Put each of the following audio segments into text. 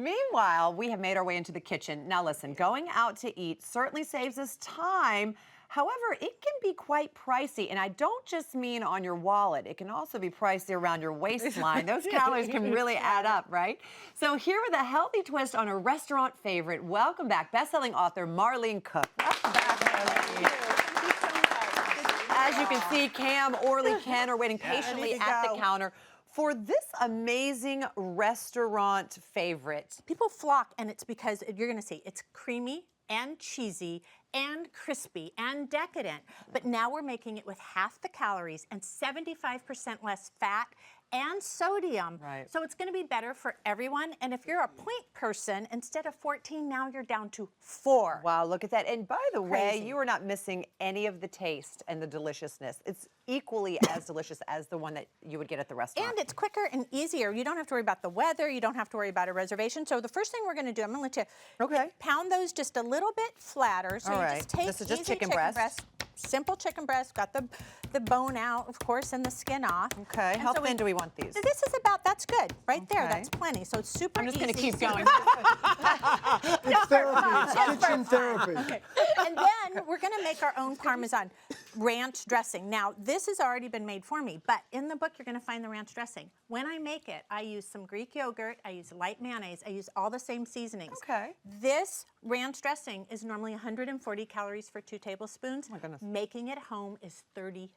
Meanwhile, we have made our way into the kitchen. Now listen, going out to eat certainly saves us time. However, it can be quite pricey, and I don't just mean on your wallet. It can also be pricey around your waistline. Those calories can really add up, right? So here with a healthy twist on a restaurant favorite, welcome back best-selling author Marlene Koch. Welcome back, Marlene. As you can see, Cam, Orly, Ken are waiting patiently at the counter for this amazing restaurant favorite. People flock, and it's because you're going to see it's creamy and cheesy and crispy and decadent. But now we're making it with half the calories and 75% less fat and sodium. Right. So it's going to be better for everyone. And if you're a point person, instead of 14, now you're down to 4. Wow, look at that. And by the way, you are not missing any of the taste and the deliciousness. It's equally as delicious as the one that you would get at the restaurant. And it's quicker and easier. You don't have to worry about the weather. You don't have to worry about a reservation. So the first thing we're going to do, I'm going to let you pound those just a little bit flatter. So you just take this is just easy chicken breast. Simple chicken breast, got the bone out, of course, and the skin off. Okay, how thin do we want these? This is about, that's good, right there, that's plenty. So it's super easy. I'm just going to keep going. It's therapy, it's kitchen therapy. Okay. And then we're going to make our own Parmesan ranch dressing. Now, this has already been made for me, but in the book, you're going to find the ranch dressing. When I make it, I use some Greek yogurt, I use light mayonnaise, I use all the same seasonings. Okay. This ranch dressing is normally 140 calories for 2 tablespoons. Oh my goodness. Making it home is 35.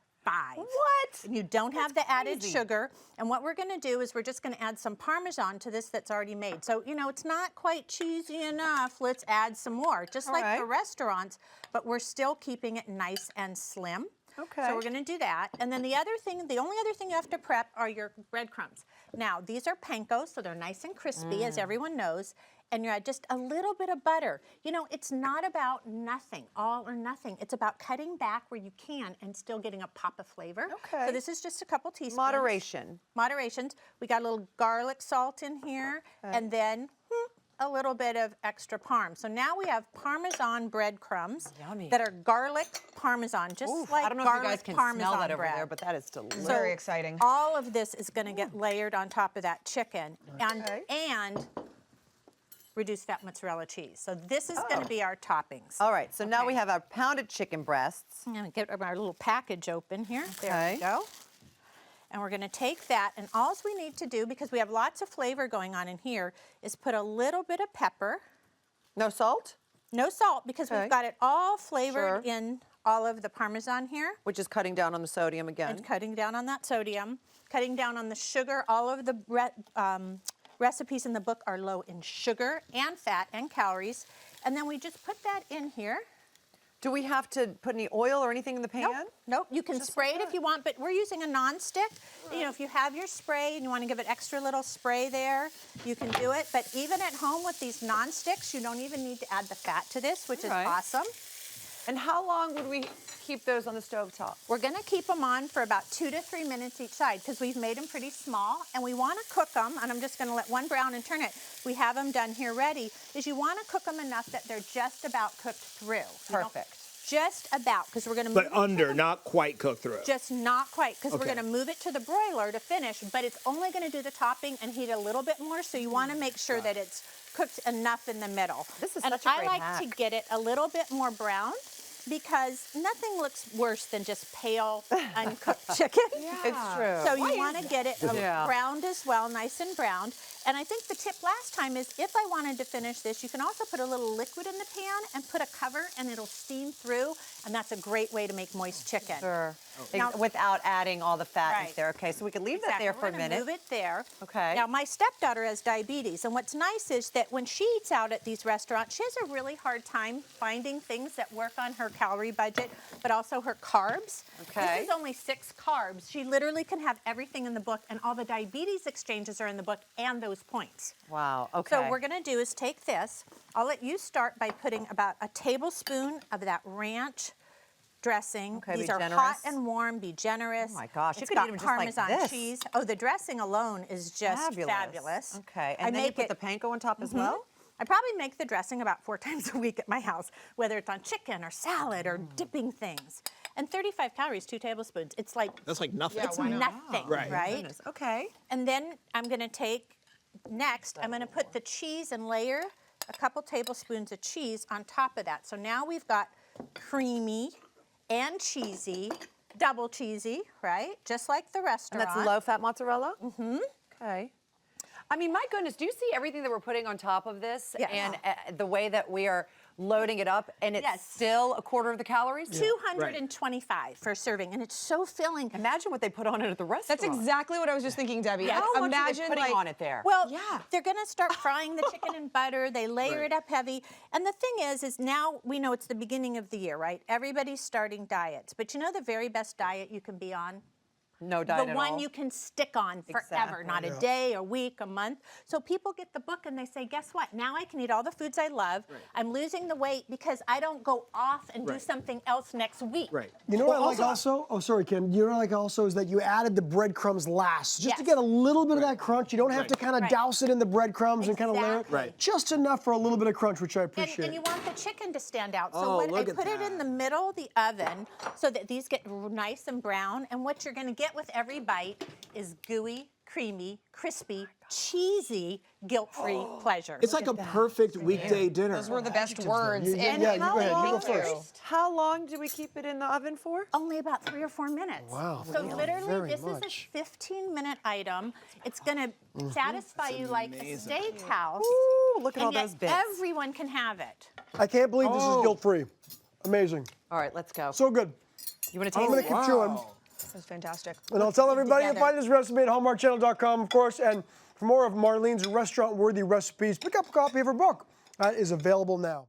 What? And you don't have the added sugar. And what we're going to do is we're just going to add some Parmesan to this that's already made. So, you know, it's not quite cheesy enough. Let's add some more, just like the restaurants, but we're still keeping it nice and slim. Okay. So we're going to do that. And then the other thing, the only other thing you have to prep are your breadcrumbs. Now, these are panko, so they're nice and crispy, as everyone knows. And you add just a little bit of butter. You know, it's not about nothing, all or nothing. It's about cutting back where you can and still getting a pop of flavor. Okay. So this is just a couple teaspoons. Moderation. Moderations. We got a little garlic salt in here, and then a little bit of extra parm. So now we have Parmesan breadcrumbs that are garlic Parmesan, just like I don't know garlic if you guys can Parmesan smell that over bread. there, but that is delicious. So very exciting. All of this is going to get layered on top of that chicken, and reduced fat mozzarella cheese. So this is going to be our toppings. All right, so now we have our pounded chicken breasts. I'm going to get our little package open here. There we go. And we're going to take that, and all we need to do, because we have lots of flavor going on in here, is put a little bit of pepper. No salt? No salt, because we've got it all flavored in all of the Parmesan here. Which is cutting down on the sodium again. And cutting down on that sodium, cutting down on the sugar. All of the recipes in the book are low in sugar and fat and calories. And then we just put that in here. Do we have to put any oil or anything in the pan? Nope. You can spray it if you want, but we're using a non-stick. You know, if you have your spray and you want to give it extra little spray there, you can do it. But even at home with these non-sticks, you don't even need to add the fat to this, which is awesome. And how long would we keep those on the stove top? We're going to keep them on for about 2 to 3 minutes each side, because we've made them pretty small, and we want to cook them, and I'm just going to let one brown and turn it. We have them done here ready. Is you want to cook them enough that they're just about cooked through. Perfect. Just about, because we're going to move But under, not quite cooked through. Just not quite, because we're going to move it to the broiler to finish, but it's only going to do the topping and heat a little bit more, so you want to make sure that it's cooked enough in the middle. This is and such a great I like hack. to get it a little bit more brown, because nothing looks worse than just pale, uncooked chicken. It's true. So you want to get it browned as well, nice and browned. And I think the tip last time is, if I wanted to finish this, you can also put a little liquid in the pan and put a cover, and it'll steam through, and that's a great way to make moist chicken. Sure. Now, without adding all the fat in there. Okay, so we can leave that there for a minute. Move it there. Okay. Now, my stepdaughter has diabetes, and what's nice is that when she eats out at these restaurants, she has a really hard time finding things that work on her calorie budget, but also her carbs. Okay. This is only 6 carbs. She literally can have everything in the book, and all the diabetes exchanges are in the book, and those points. Wow, okay. So what we're going to do is take this. I'll let you start by putting about a tablespoon of that ranch dressing. Okay, These be are generous. hot and warm. Be generous. Oh my gosh, you It's could got eat them just like Parmesan this. cheese. Oh, the dressing alone is just fabulous. Okay, and then you put the panko on top as well? I probably make the dressing about 4 times a week at my house, whether it's on chicken or salad or dipping things. And 35 calories, 2 tablespoons. It's like That's like nothing. it's nothing, right? Goodness. Okay. And then I'm going to take next, I'm going to put the cheese and layer a couple tablespoons of cheese on top of that. So now we've got creamy and cheesy, double cheesy, right? Just like the And restaurant. that's low-fat mozzarella? Mm-hmm. Okay. I mean, my goodness, do you see everything that we're putting on top of this? Yes. And the way that we are loading it up, and it's Yes. still a quarter of the calories? 225 for a serving, and it's so filling. Imagine what they put on it at the restaurant. That's exactly what I was just thinking, Debbie. Yeah. Like, How much are imagine they putting like, on it there? Well, Yeah. they're going to start frying the chicken in butter. They layer it up heavy. And the thing is now we know it's the beginning of the year, right? Everybody's starting diets. But you know the very best diet you can be on? No diet The at one all. you can stick on forever, Exactly. not a day, a week, a month. So people get the book and they say, guess what? Now I can eat all the foods I love. I'm losing the weight because I don't go off and do something else next week. Right. You know what I like also? Oh, sorry, Kim. You know what I like also is that you added the breadcrumbs last, just to Yes. get a little bit of that crunch. You don't have to kind of Right. douse it in the breadcrumbs and kind of layer it. Exactly. Right. Just enough for a little bit of crunch, which I appreciate. And you want the chicken to stand out. So Oh, what, I look at put it that. in the middle of the oven so that these get nice and brown. And what you're going to get with every bite is gooey, creamy, crispy, cheesy, guilt-free pleasure. It's like a perfect weekday dinner. those were the best words. Yeah, And yeah, you how go ahead. You go long first. How long do we keep it in the oven for? Only about 3 or 4 minutes. Wow, So thank you literally, very this much. is a 15-minute item. It's going to satisfy you like a steakhouse. Ooh, look at and all yet those bits. everyone can have it. I can't believe this is Oh. guilt-free. Amazing. All right, let's go. So good. You want to I'm taste going to it? keep chewing. That was fantastic. And I'll tell everybody to together. find this recipe at hallmarkchannel.com, of course. And for more of Marlene's restaurant-worthy recipes, pick up a copy of her book. That is available now.